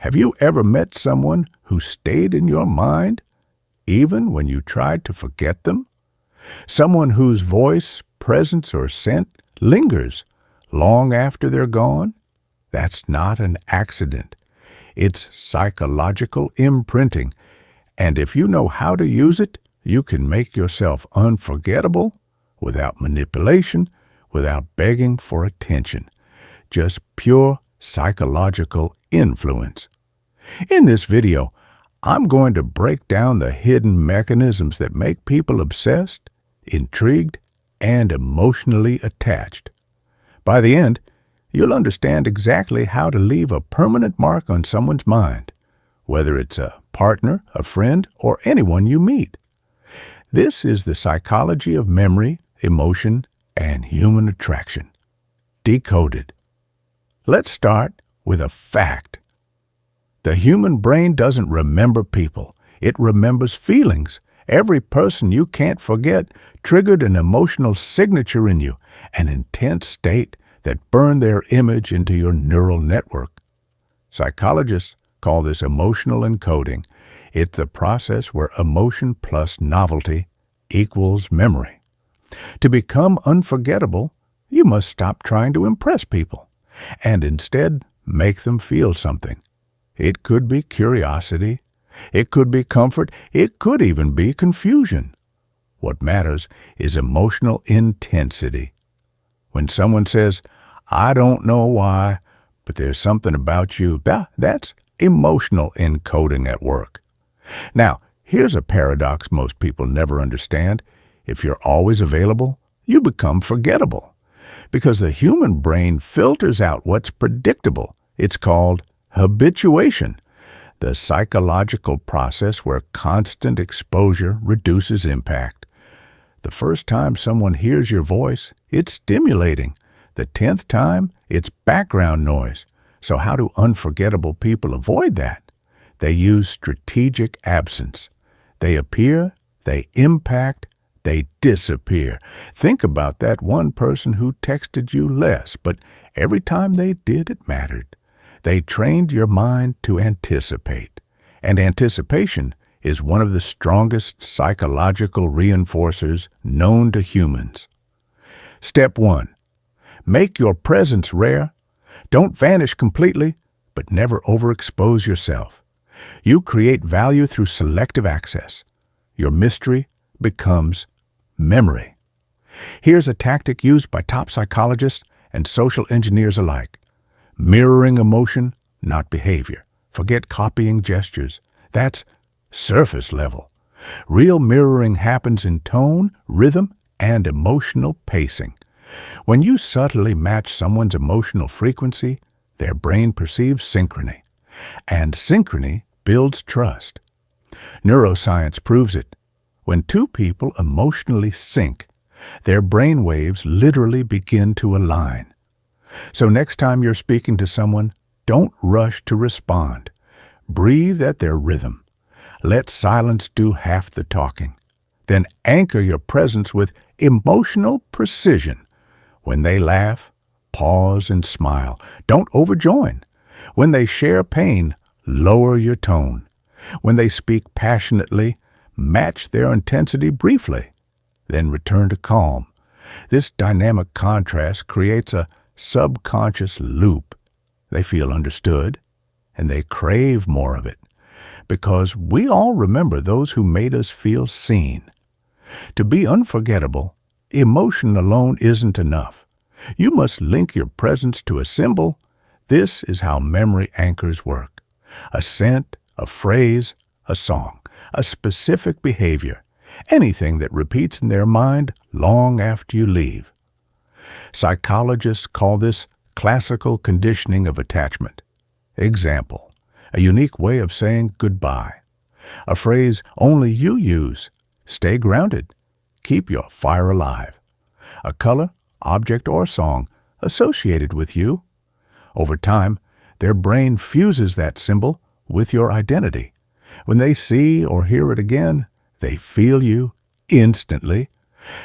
Have you ever met someone who stayed in your mind, even when you tried to forget them? Someone whose voice, presence, or scent lingers long after they're gone? That's not an accident. It's psychological imprinting, and if you know how to use it, you can make yourself unforgettable without manipulation, without begging for attention. Just pure psychological influence. In this video, I'm going to break down the hidden mechanisms that make people obsessed, intrigued, and emotionally attached. By the end, you'll understand exactly how to leave a permanent mark on someone's mind, whether it's a partner, a friend, or anyone you meet. This is the psychology of memory, emotion, and human attraction. Decoded. Let's start with a fact. The human brain doesn't remember people. It remembers feelings. Every person you can't forget triggered an emotional signature in you, an intense state that burned their image into your neural network. Psychologists call this emotional encoding. It's the process where emotion plus novelty equals memory. To become unforgettable, you must stop trying to impress people and instead make them feel something. It could be curiosity, it could be comfort, it could even be confusion. What matters is emotional intensity. When someone says, "I don't know why, but there's something about you," that's emotional encoding at work. Now, here's a paradox most people never understand. If you're always available, you become forgettable. Because the human brain filters out what's predictable. It's called habituation, the psychological process where constant exposure reduces impact. The first time someone hears your voice, it's stimulating. The 10th time, it's background noise. So how do unforgettable people avoid that? They use strategic absence. They appear, they impact, they disappear. Think about that one person who texted you less, but every time they did, it mattered. They trained your mind to anticipate. And anticipation is one of the strongest psychological reinforcers known to humans. Step 1. Make your presence rare. Don't vanish completely, but never overexpose yourself. You create value through selective access. Your mystery becomes memory. Here's a tactic used by top psychologists and social engineers alike. Mirroring emotion, not behavior. Forget copying gestures. That's surface level. Real mirroring happens in tone, rhythm, and emotional pacing. When you subtly match someone's emotional frequency, their brain perceives synchrony. And synchrony builds trust. Neuroscience proves it. When two people emotionally sync, their brain waves literally begin to align. So next time you're speaking to someone, don't rush to respond. Breathe at their rhythm. Let silence do half the talking. Then anchor your presence with emotional precision. When they laugh, pause and smile. Don't overjoin. When they share pain, lower your tone. When they speak passionately, match their intensity briefly. Then return to calm. This dynamic contrast creates a subconscious loop. They feel understood, and they crave more of it, because we all remember those who made us feel seen. To be unforgettable, emotion alone isn't enough. You must link your presence to a symbol. This is how memory anchors work. A scent, a phrase, a song, a specific behavior, anything that repeats in their mind long after you leave. Psychologists call this classical conditioning of attachment. Example, a unique way of saying goodbye. A phrase only you use. Stay grounded. Keep your fire alive. A color, object, or song associated with you. Over time, their brain fuses that symbol with your identity. When they see or hear it again, they feel you instantly.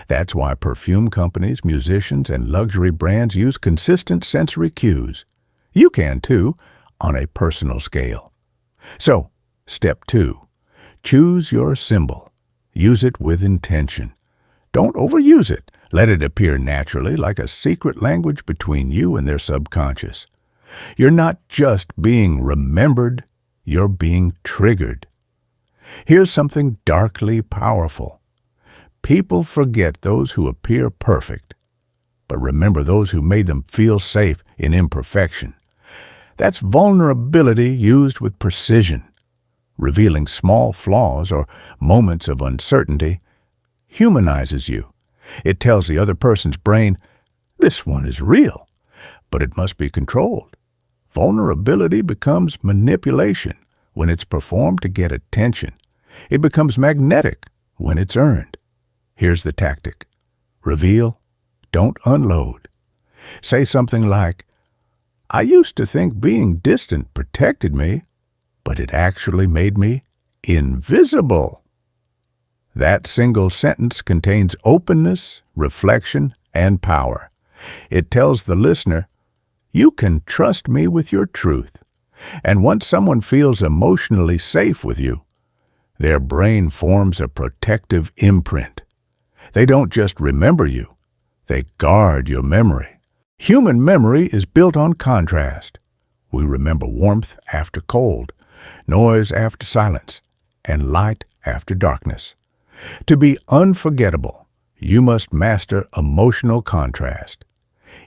That's why perfume companies, musicians, and luxury brands use consistent sensory cues. You can too. on a personal scale. So, step 2. Choose your symbol. Use it with intention. Don't overuse it. Let it appear naturally, like a secret language between you and their subconscious. You're not just being remembered, you're being triggered. Here's something darkly powerful. People forget those who appear perfect, but remember those who made them feel safe in imperfection. That's vulnerability used with precision. Revealing small flaws or moments of uncertainty humanizes you. It tells the other person's brain, this one is real, but it must be controlled. Vulnerability becomes manipulation when it's performed to get attention. It becomes magnetic when it's earned. Here's the tactic. Reveal, don't unload. Say something like, I used to think being distant protected me, but it actually made me invisible. That single sentence contains openness, reflection, and power. It tells the listener, you can trust me with your truth. And once someone feels emotionally safe with you, their brain forms a protective imprint. They don't just remember you, they guard your memory. Human memory is built on contrast. We remember warmth after cold, noise after silence, and light after darkness. To be unforgettable, you must master emotional contrast.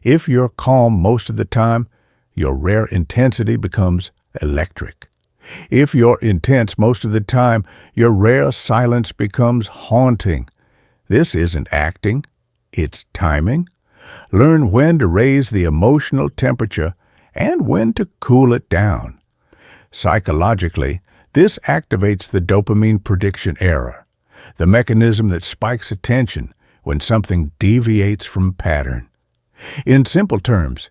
If you're calm most of the time, your rare intensity becomes electric. If you're intense most of the time, your rare silence becomes haunting. This isn't acting, it's timing. Learn when to raise the emotional temperature and when to cool it down. Psychologically, this activates the dopamine prediction error, the mechanism that spikes attention when something deviates from pattern. In simple terms,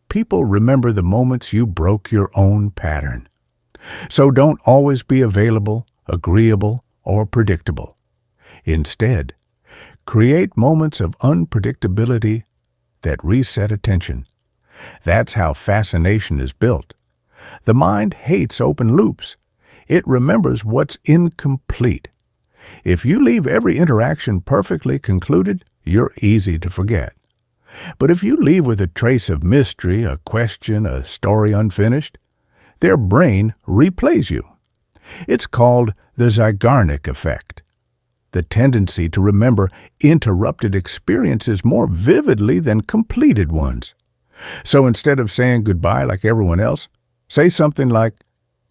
people remember the moments you broke your own pattern. So don't always be available, agreeable, or predictable. Instead, create moments of unpredictability that reset attention. That's how fascination is built. The mind hates open loops. It remembers what's incomplete. If you leave every interaction perfectly concluded, you're easy to forget. But if you leave with a trace of mystery, a question, a story unfinished, their brain replays you. It's called the Zeigarnik effect, the tendency to remember interrupted experiences more vividly than completed ones. So instead of saying goodbye like everyone else, say something like,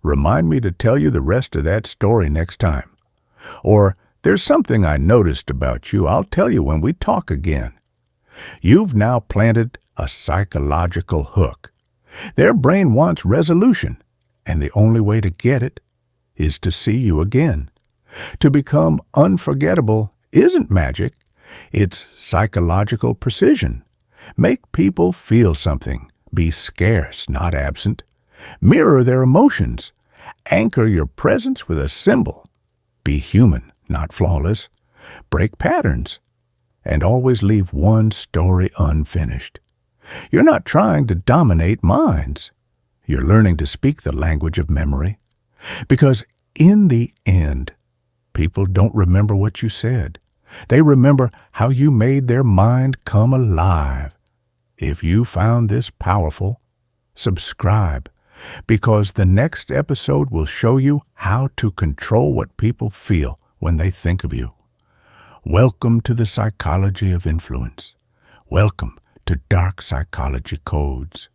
remind me to tell you the rest of that story next time. Or, there's something I noticed about you, I'll tell you when we talk again. You've now planted a psychological hook. Their brain wants resolution, and the only way to get it is to see you again. To become unforgettable isn't magic, it's psychological precision. Make people feel something. Be scarce, not absent. Mirror their emotions. Anchor your presence with a symbol. Be human, not flawless. Break patterns. And always leave one story unfinished. You're not trying to dominate minds. You're learning to speak the language of memory. Because in the end, people don't remember what you said. They remember how you made their mind come alive. If you found this powerful, subscribe, because the next episode will show you how to control what people feel when they think of you. Welcome to the psychology of influence. Welcome to dark psychology codes.